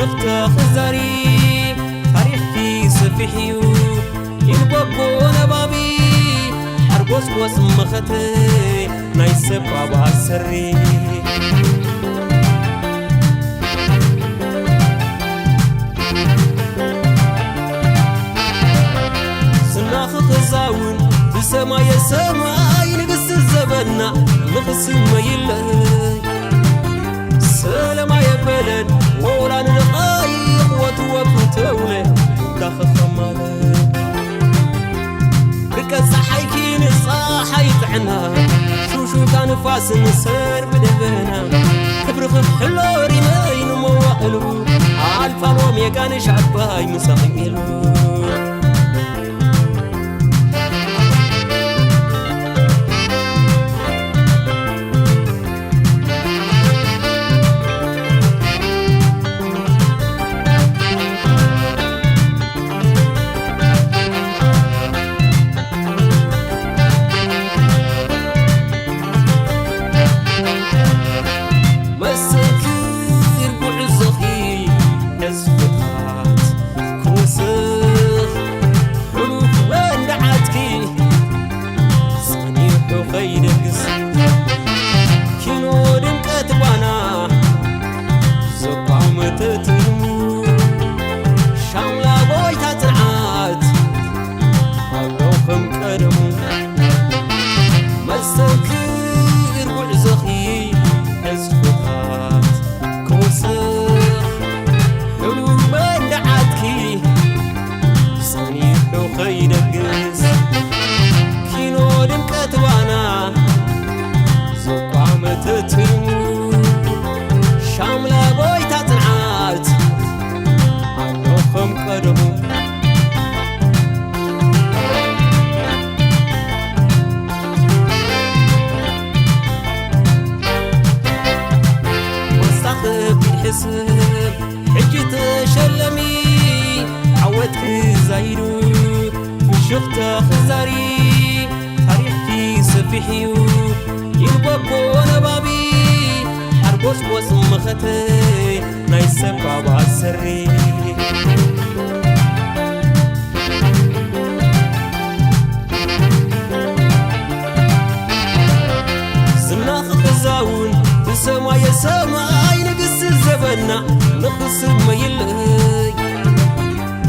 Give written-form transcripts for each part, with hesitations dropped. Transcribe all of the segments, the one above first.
شفت خزاري تاريخي سفيحيو ينبقو نبابي حرقوس واسمختي نايسب عبا السري سناخ خزاون بسماي السماي نقص الزبنا نقص الميلي سلام يا بلد ولا نقايق وتوقف تولي داخل خمالي ركز حيكين صاحيت عنا شو كان فاس نسر بدبنا كبرخ حلوري ماين موائلو عالفانوم يكان شعباي مساقيلو حجت شلمي عودك زايدو شفت خزاري تاريخي سفيحيو ينبقو نبابي حرقوس واسمختي نايسب عبا السري زناخ خزاون بسماي السماي نقص الزبنا نقص الميلي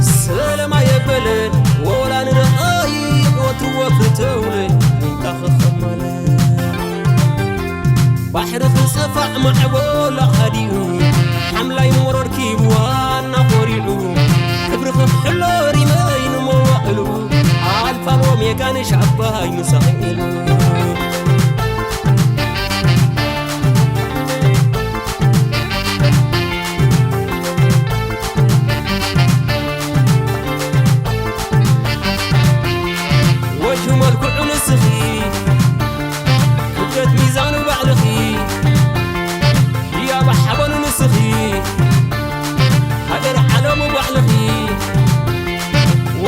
سلام يا بلد ولا نقايق وتوقف تولي داخل خمالي بحر خصفع معبول خديو حملاي مرور كيبوانا قريعو كبرخ حلوري ماين موائلو عالفانوم يكان شعباي مساقيلو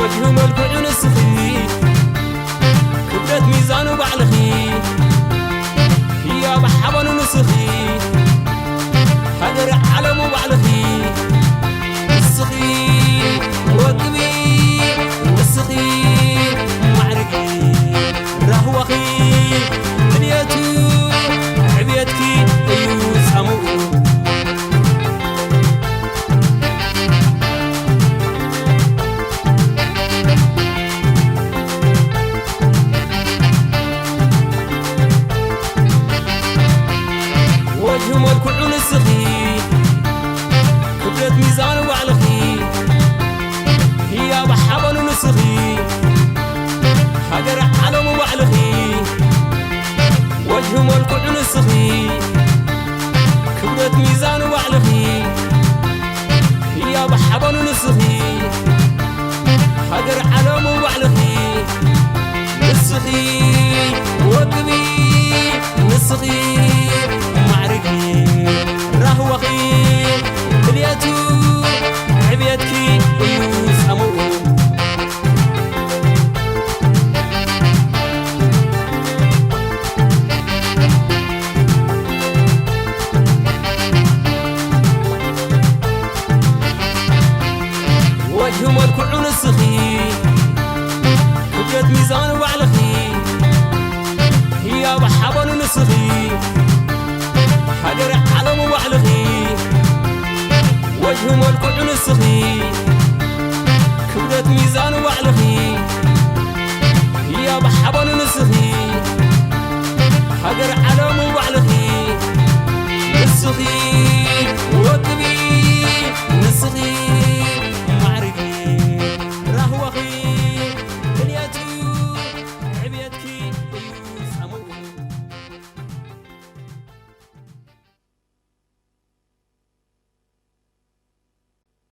وجهه ملكوع نسخي كبرت ميزانه بعلخي يا بحبن نسخي هدر علمه بعلخي نسخي وقبي نسخي معرقي رهوخي دنياتي عبيتكي ايو سامو وجهه كل نسخي كبرت ميزانه وعلخي هي بحبن نسخي هجر علمه وعلخي وجهه كل نسخي كبرت ميزانه وعلخي هي بحبن نسخي هجر علمه وعلخي نسخي وقبي نسخي معرقي رهوخي دنياتو عبيتكي ايو سامو وجه ملكع نسخي كبدت ميزان وعلخي يا بحبن نسخي حجر علم وعلخي نسخي